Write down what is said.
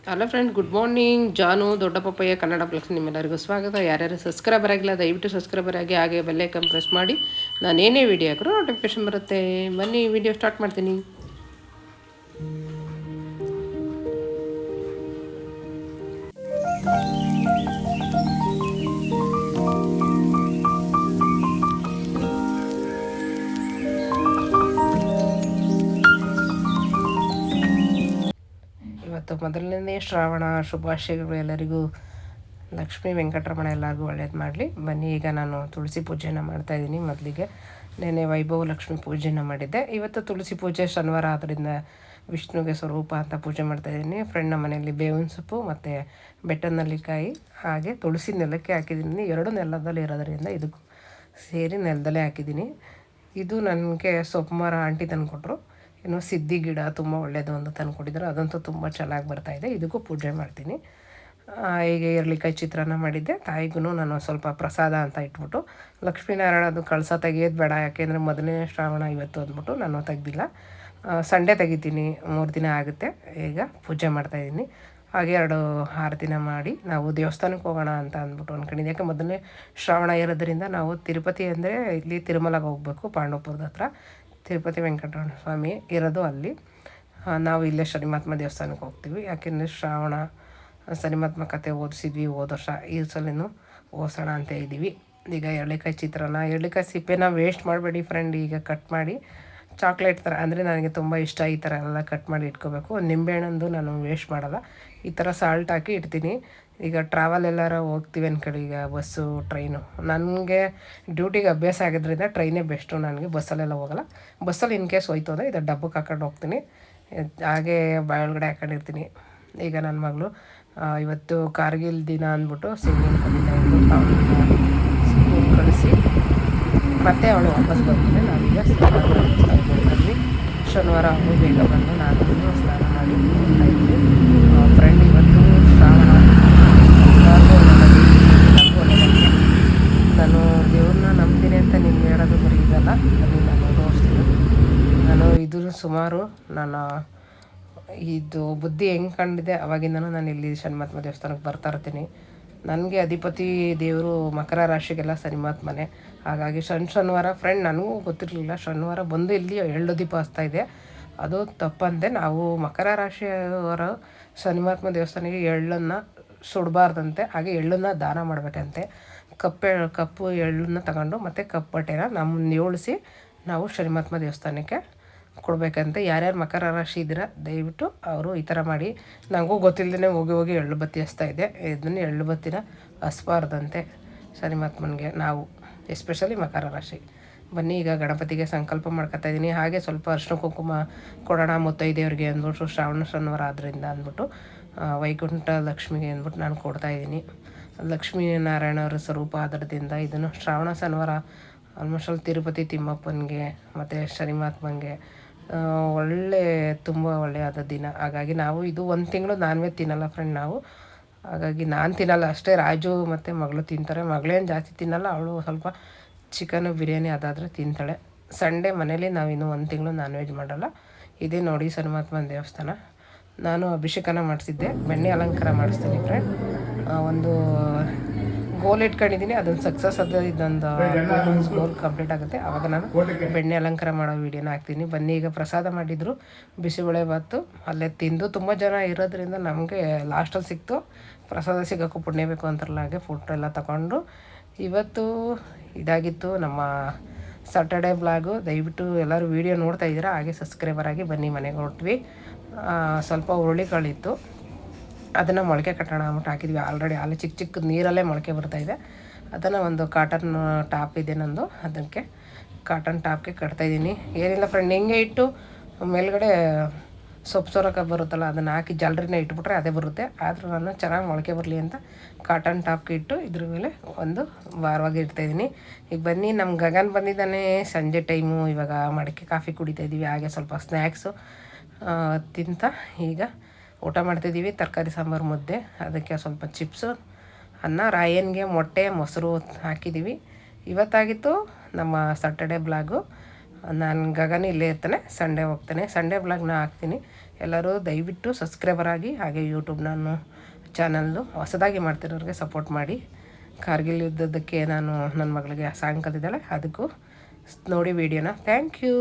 Hello friend, good morning. ಜಾನು ದೊಡ್ಡ Pappayya Kannada plus ನಿಮ್ಮೆಲ್ಲರಿಗೂ ಸ್ವಾಗತ. ಯಾರ್ಯಾರು ಸಬ್ಸ್ಕ್ರೈಬರ್ ಆಗಿಲ್ಲ ದಯವಿಟ್ಟು ಸಬ್ಸ್ಕ್ರೈಬರ್ ಆಗಿ, ಹಾಗೆ ಬೆಲ್ಲೈಕನ್ ಪ್ರೆಸ್ ಮಾಡಿ. ನಾನೇನೇ ವೀಡಿಯೋ ಹಾಕಿದ್ರು ನೋಟಿಫಿಕೇಶನ್ ಬರುತ್ತೆ. ಬನ್ನಿ ವಿಡಿಯೋ ಸ್ಟಾರ್ಟ್ ಮಾಡ್ತೀನಿ. ಇವತ್ತು ಮೊದಲನೇ ಶ್ರಾವಣ. ಶುಭಾಶಯಗಳು ಎಲ್ಲರಿಗೂ. ಲಕ್ಷ್ಮೀ ವೆಂಕಟರಮಣ ಎಲ್ಲರಿಗೂ ಒಳ್ಳೇದು ಮಾಡಲಿ. ಬನ್ನಿ, ಈಗ ನಾನು ತುಳಸಿ ಪೂಜೆನ ಮಾಡ್ತಾಯಿದ್ದೀನಿ. ಮೊದಲಿಗೆ ನೆನ್ನೆ ವೈಭವ ಲಕ್ಷ್ಮಿ ಪೂಜೆನ ಮಾಡಿದ್ದೆ. ಇವತ್ತು ತುಳಸಿ ಪೂಜೆ ಶನಿವಾರ ಆದ್ದರಿಂದ ವಿಷ್ಣುಗೆ ಸ್ವರೂಪ ಅಂತ ಪೂಜೆ ಮಾಡ್ತಾಯಿದ್ದೀನಿ. ಫ್ರೆಂಡ್ ನಮ್ಮ ಮನೆಯಲ್ಲಿ ಬೇವಿನ ಸೊಪ್ಪು ಮತ್ತು ಬೆಟ್ಟದ ನೆಲ್ಲಿಕಾಯಿ ಹಾಗೆ ತುಳಸಿ ನೆಲಕ್ಕೆ ಹಾಕಿದ್ದೀನಿ. ಎರಡು ನೆಲದಲ್ಲಿ ಇರೋದರಿಂದ ಇದಕ್ಕೂ ಸೇರಿ ನೆಲದಲ್ಲೇ ಹಾಕಿದ್ದೀನಿ. ಇದು ನನಗೆ ಸೊಪ್ಪು ಮರ ಆಂಟಿ ತಂದುಕೊಟ್ರು. ಏನೋ ಸಿದ್ಧಿ ಗಿಡ ತುಂಬ ಒಳ್ಳೆಯದು ಅಂತ ತಂದುಕೊಟ್ಟಿದ್ರು. ಅದಂತೂ ತುಂಬ ಚೆನ್ನಾಗಿ ಬರ್ತಾಯಿದೆ. ಇದಕ್ಕೂ ಪೂಜೆ ಮಾಡ್ತೀನಿ. ಈಗ ಎರಳಿಕಾಯಿ ಚಿತ್ರಾನ್ನ ಮಾಡಿದ್ದೆ. ತಾಯಿಗೂ ನಾನು ಸ್ವಲ್ಪ ಪ್ರಸಾದ ಅಂತ ಇಟ್ಬಿಟ್ಟು, ಲಕ್ಷ್ಮೀನಾರಾಯಣ ಅದು ಕಳಸ ತೆಗಿಯೋದು ಬೇಡ, ಯಾಕೆಂದರೆ ಮೊದಲನೇ ಶ್ರಾವಣ ಇವತ್ತು ಅಂದ್ಬಿಟ್ಟು ನಾನು ತೆಗ್ದಿಲ್ಲ. ಸಂಡೇ ತೆಗಿತೀನಿ, 3 ದಿನ ಆಗುತ್ತೆ. ಈಗ ಪೂಜೆ ಮಾಡ್ತಾಯಿದ್ದೀನಿ. ಹಾಗೆ 6 ದಿನ ಮಾಡಿ ನಾವು ದೇವಸ್ಥಾನಕ್ಕೆ ಹೋಗೋಣ ಅಂತ ಅಂದ್ಬಿಟ್ಟು ಅಂದ್ಕೊಂಡಿದ್ದೆ. ಯಾಕೆ ಮೊದಲನೇ ಶ್ರಾವಣ ಇರೋದ್ರಿಂದ ನಾವು ತಿರುಪತಿ ಅಂದರೆ ಇಲ್ಲಿ ತಿರುಮಲಗೆ ಹೋಗಬೇಕು, ಪಾಂಡವಪುರದ ಹತ್ರ ತಿರುಪತಿ ವೆಂಕಟರಮಣ ಸ್ವಾಮಿ ಇರೋದು ಅಲ್ಲಿ. ನಾವು ಇಲ್ಲೇ ಶನಿಮಹಾತ್ಮ ದೇವಸ್ಥಾನಕ್ಕೆ ಹೋಗ್ತೀವಿ. ಯಾಕೆಂದರೆ ಶ್ರಾವಣ ಶನಿಮಹಾತ್ಮ ಕತೆ ಓದಿಸಿದ್ವಿ ಹೋದ ವರ್ಷ. ಈ ಸಲನೂ ಓದಿಸೋಣ ಅಂತ ಇದ್ದೀವಿ. ಈಗ ಎರಳಿಕಾಯಿ ಚಿತ್ರಾನ್ನ, ಎರಳಿಕಾಯಿ ಸಿಪ್ಪೆನ ವೇಸ್ಟ್ ಮಾಡಬೇಡಿ ಫ್ರೆಂಡ್. ಈಗ ಕಟ್ ಮಾಡಿ ಚಾಕ್ಲೇಟ್ ಥರ, ಅಂದರೆ ನನಗೆ ತುಂಬ ಇಷ್ಟ ಈ ಥರ ಎಲ್ಲ ಕಟ್ ಮಾಡಿ ಇಟ್ಕೋಬೇಕು. ನಿಂಬೆಹಣ್ಣಂದು ನಾನು ವೇಸ್ಟ್ ಮಾಡೋಲ್ಲ, ಈ ಥರ ಸಾಲ್ಟ್ ಹಾಕಿ ಇಡ್ತೀನಿ. ಈಗ ಟ್ರಾವೆಲ್ ಎಲ್ಲಾರ ಹೋಗ್ತೀವಿ ಅಂದ್ಕೊಳ್ಳಿ, ಈಗ ಬಸ್ಸು ಟ್ರೈನು, ನನಗೆ ಡ್ಯೂಟಿಗೆ ಅಭ್ಯಾಸ ಆಗಿದ್ದರಿಂದ ಟ್ರೈನೇ ಬೆಸ್ಟು ನನಗೆ. ಬಸ್ಸಲ್ಲೆಲ್ಲ ಹೋಗೋಲ್ಲ. ಬಸ್ಸಲ್ಲಿ ಇನ್ ಕೇಸ್ ಹೋಯ್ತು ಅಂದರೆ ಇದು ಡಬ್ಬಕ್ಕೆ ಹಾಕೊಂಡು ಹೋಗ್ತೀನಿ, ಹಾಗೆ ಬಾಯೊಳಗಡೆ ಹಾಕೊಂಡಿರ್ತೀನಿ. ಈಗ ನನ್ನ ಮಗಳು ಇವತ್ತು ಕಾರ್ಗಿಲ್ ದಿನ ಅಂದ್ಬಿಟ್ಟು ಸಿಂಗಿಂಗ್ ಕಲಿತಾಯಿದ್ದು, ಸ್ಕೂಲ್ ಕಳಿಸಿ ಮತ್ತೆ ಅವಳು ವಾಪಸ್ ಬರ್ತೀನಿ. ನಾವೀಗ ಬಂದ್ವಿ. ಶನಿವಾರ ಅವಳು ಬೇಗ ಬಂದು ನಾನು ಸ್ನಾನ ಮಾಡಿ ಹೋಗ್ತಾಯಿದ್ವಿ. ಫ್ರೆಂಡ್ ಇವತ್ತು ಶ್ರಾವಣ, ಎಲ್ಲರಿಗೂ ಒಳ್ಳೆಯದಾಗಿ ನನಗೂ ಒಳ್ಳೆಯದಾಗಿ. ನಾನು ದೇವ್ರನ್ನ ನಂಬ್ತೀನಿ ಅಂತ ನಿಮ್ಗೆ ಹೇಳೋದು ಬರೀ ಇದಲ್ಲ, ಅಲ್ಲಿ ನಾನು ತೋರಿಸ್ತೀನಿ. ನಾನು ಇದು ಸುಮಾರು ನಾನು ಇದು ಬುದ್ಧಿ ಹೆಂಗೆ ಕಂಡಿದೆ ಅವಾಗಿಂದನೂ ನಾನು ಇಲ್ಲಿ ಶನಿಮಹಾತ್ಮ ದೇವಸ್ಥಾನಕ್ಕೆ ಬರ್ತಾ ಇರ್ತೀನಿ. ನನಗೆ ಅಧಿಪತಿ ದೇವರು ಮಕರ ರಾಶಿಗೆಲ್ಲ ಶನಿಮಹಾತ್ಮನೇ. ಹಾಗಾಗಿ ಶನಿವಾರ ಫ್ರೆಂಡ್ ನನಗೂ ಗೊತ್ತಿರಲಿಲ್ಲ. ಶನಿವಾರ ಬಂದು ಇಲ್ಲಿ ಎಳ್ಳು ದೀಪ ಹಚ್ತಾಯಿದ್ದೆ, ಅದು ತಪ್ಪಂತೆ. ನಾವು ಮಕರ ರಾಶಿಯವರು ಶನಿಮಹಾತ್ಮ ದೇವಸ್ಥಾನಕ್ಕೆ ಎಳ್ಳನ್ನು ಸುಡಬಾರ್ದಂತೆ, ಹಾಗೆ ಎಳ್ಳನ್ನು ದಾನ ಮಾಡಬೇಕಂತೆ. ಕಪ್ಪು ಎಳ್ಳನ್ನು ತಗೊಂಡು ಮತ್ತು ಕಪ್ಪು ಬಟ್ಟೆನ ನಮ್ಮನ್ನು ಏಳಿಸಿ ನಾವು ಶನಿಮಹಾತ್ಮ ದೇವಸ್ಥಾನಕ್ಕೆ ಕೊಡಬೇಕಂತೆ. ಯಾರ್ಯಾರು ಮಕರ ರಾಶಿ ಇದ್ದೀರ ದಯವಿಟ್ಟು ಅವರು ಈ ಥರ ಮಾಡಿ. ನನಗೂ ಗೊತ್ತಿಲ್ಲದೇ ಹೋಗಿ ಎಳ್ಳು ಬತ್ತಿ ಹಚ್ತಾಯಿದ್ದೆ. ಇದನ್ನು ಎಳ್ಳು ಬತ್ತಿನ ಹಸ್ಬಾರ್ದಂತೆ ಶನಿಮಹಾತ್ಮನಿಗೆ, ನಾವು ಎಸ್ಪೆಷಲಿ ಮಕರ ರಾಶಿ. ಬನ್ನಿ, ಈಗ ಗಣಪತಿಗೆ ಸಂಕಲ್ಪ ಮಾಡ್ಕೊತಾಯಿದ್ದೀನಿ. ಹಾಗೆ ಸ್ವಲ್ಪ ಅರಿಶಿನ ಕುಂಕುಮ ಕೊಡೋಣ ಮುತ್ತೈದೆಯವ್ರಿಗೆ ಅಂದ್ಬಿಟ್ಟು, ಶ್ರಾವಣ ಶನಿವಾರ ಆದ್ದರಿಂದ ಅಂದ್ಬಿಟ್ಟು, ವೈಕುಂಠ ಲಕ್ಷ್ಮಿಗೆ ಅಂದ್ಬಿಟ್ಟು ನಾನು ಕೊಡ್ತಾಯಿದ್ದೀನಿ. ಲಕ್ಷ್ಮೀನಾರಾಯಣವರ ಸ್ವರೂಪ ಆಧಾರದಿಂದ ಇದನ್ನು ಶ್ರಾವಣ ಶನಿವಾರ ಆಲ್ಮೋಸ್ಟ್ ಅಲ್ಲಿ ತಿರುಪತಿ ತಿಮ್ಮಪ್ಪನಿಗೆ ಮತ್ತು ಶನಿಮಹಾತ್ಮನಿಗೆ ಒಳ್ಳೆ ತುಂಬ ಒಳ್ಳೆಯದ ದಿನ. ಹಾಗಾಗಿ ನಾವು ಇದು 1 ತಿಂಗಳು ನಾನ್ ವೆಜ್ ತಿನ್ನಲ್ಲ ಫ್ರೆಂಡ್ ನಾವು. ಹಾಗಾಗಿ ನಾನು ತಿನ್ನಲ್ಲ ಅಷ್ಟೇ, ರಾಜು ಮತ್ತು ಮಗಳು ತಿಂತಾರೆ. ಮಗಳೇನು ಜಾಸ್ತಿ ತಿನ್ನಲ್ಲ, ಅವಳು ಸ್ವಲ್ಪ ಚಿಕನು ಬಿರಿಯಾನಿ ಅದಾದರೆ ತಿಂತಾಳೆ. ಸಂಡೇ ಮನೇಲಿ ನಾವಿನ್ನೂ 1 ತಿಂಗಳು ನಾನ್ ವೆಜ್ ಮಾಡಲ್ಲ. ಇದೇ ನೋಡಿ ಶನಿಮಹಾತ್ಮನ ದೇವಸ್ಥಾನ. ನಾನು ಅಭಿಷೇಕನ ಮಾಡಿಸಿದ್ದೆ, ಬೆಣ್ಣೆ ಅಲಂಕಾರ ಮಾಡಿಸ್ತೀನಿ ಫ್ರೆಂಡ್. ಒಂದು ಗೋಲ್ ಇಟ್ಕೊಂಡಿದ್ದೀನಿ, ಅದೊಂದು ಸಕ್ಸಸ್ ಆದ. ಇದೊಂದು 2 ಮಂತ್ಸ್ ಗೋಲ್ ಕಂಪ್ಲೀಟ್ ಆಗುತ್ತೆ, ಆವಾಗ ನಾನು ಬೆಣ್ಣೆ ಅಲಂಕಾರ ಮಾಡೋ ವೀಡಿಯೋನ ಹಾಕ್ತೀನಿ. ಬನ್ನಿ, ಈಗ ಪ್ರಸಾದ ಮಾಡಿದ್ರು ಬಿಸಿಬೇಳೆ ಭಾತು, ಅಲ್ಲೇ ತಿಂದು. ತುಂಬ ಜನ ಇರೋದ್ರಿಂದ ನಮಗೆ ಲಾಸ್ಟಲ್ಲಿ ಸಿಕ್ತು. ಪ್ರಸಾದ ಸಿಗೋಕ್ಕೂ ಪುಣ್ಯ ಬೇಕು ಅಂತಾರಲ್ಲ, ಹಾಗೆ ಫೋಟೋ ಎಲ್ಲ ತಗೊಂಡು ಇವತ್ತು ಇದಾಗಿತ್ತು ನಮ್ಮ ಸಾಟರ್ಡೆ ಬ್ಲಾಗು. ದಯವಿಟ್ಟು ಎಲ್ಲರೂ ವೀಡಿಯೋ ನೋಡ್ತಾ ಇದ್ದೀರಾ, ಹಾಗೆ ಸಬ್ಸ್ಕ್ರೈಬರ್ ಆಗಿ ಬನ್ನಿ. ಮನೆಗೆ ಹೊರಟ್ವಿ. ಸ್ವಲ್ಪ ಹುರುಳಿಕಾಳಿತ್ತು, ಅದನ್ನು ಮೊಳಕೆ ಕಟ್ಟೋಣ ಅಂದ್ಬಿಟ್ಟು ಹಾಕಿದ್ವಿ. ಆಲ್ರೆಡಿ ಅಲ್ಲಿ ಚಿಕ್ಕ ಚಿಕ್ಕ ನೀರಲ್ಲೇ ಮೊಳಕೆ ಬರ್ತಾಯಿದೆ. ಅದನ್ನು ಒಂದು ಕಾಟನ್ ಟಾಪ್ ಇದೆ ನಂದು, ಅದಕ್ಕೆ ಕಾಟನ್ ಟಾಪ್ಗೆ ಕಟ್ತಾಯಿದ್ದೀನಿ. ಏನಿಲ್ಲ ಫ್ರೆಂಡ್, ಹಿಂಗೆ ಇಟ್ಟು ಮೇಲ್ಗಡೆ ಸೊಪ್ಪು ಸೋರಕ ಬರುತ್ತಲ್ಲ, ಅದನ್ನು ಹಾಕಿ ಜಾಲರಿನ ಇಟ್ಬಿಟ್ರೆ ಅದೇ ಬರುತ್ತೆ. ಆದರೂ ನಾನು ಚೆನ್ನಾಗಿ ಮೊಳಕೆ ಬರಲಿ ಅಂತ ಕಾಟನ್ ಟಾಪ್ಗೆ ಇಟ್ಟು ಇದ್ರ ಮೇಲೆ ಒಂದು ಭಾರವಾಗಿ ಇಡ್ತಾಯಿದ್ದೀನಿ. ಈಗ ಬನ್ನಿ, ನಮ್ಮ ಗಗನ್ ಬಂದಿದ್ದಾನೆ. ಸಂಜೆ ಟೈಮು, ಇವಾಗ ಮಡಕೆ ಕಾಫಿ ಕುಡಿತಾಯಿದ್ದೀವಿ. ಹಾಗೆ ಸ್ವಲ್ಪ ಸ್ನ್ಯಾಕ್ಸು ತಿಂತ ಈಗ ಊಟ ಮಾಡ್ತಿದ್ದೀವಿ. ತರಕಾರಿ ಸಾಂಬಾರು ಮುದ್ದೆ, ಅದಕ್ಕೆ ಸ್ವಲ್ಪ ಚಿಪ್ಸು, ಅನ್ನ, ರಾಯನ್ಗೆ ಮೊಟ್ಟೆ ಮೊಸರು ಹಾಕಿದ್ದೀವಿ. ಇವತ್ತಾಗಿತ್ತು ನಮ್ಮ ಸಾಟರ್ಡೆ ಬ್ಲಾಗು. ನಾನು ಗಗನ ಇಲ್ಲೇ ಇರ್ತಾನೆ, ಸಂಡೇ ಹೋಗ್ತಾನೆ. ಸಂಡೇ ಬ್ಲಾಗ್ನ ಹಾಕ್ತೀನಿ. ಎಲ್ಲರೂ ದಯವಿಟ್ಟು ಸಬ್ಸ್ಕ್ರೈಬರ್ ಆಗಿ, ಹಾಗೆ ಯೂಟ್ಯೂಬ್ ನಾನು ಚಾನಲ್ಲು ಹೊಸದಾಗಿ ಮಾಡ್ತಿರೋರಿಗೆ ಸಪೋರ್ಟ್ ಮಾಡಿ. ಕಾರ್ಗಿಲ್ ಯುದ್ಧದಕ್ಕೆ ನಾನು ನನ್ನ ಮಗಳಿಗೆ ಸಾಂಗ್ ಕಲಿದ್ದಾಳೆ, ಅದಕ್ಕೂ ನೋಡಿ ವಿಡಿಯೋನ. Thank you.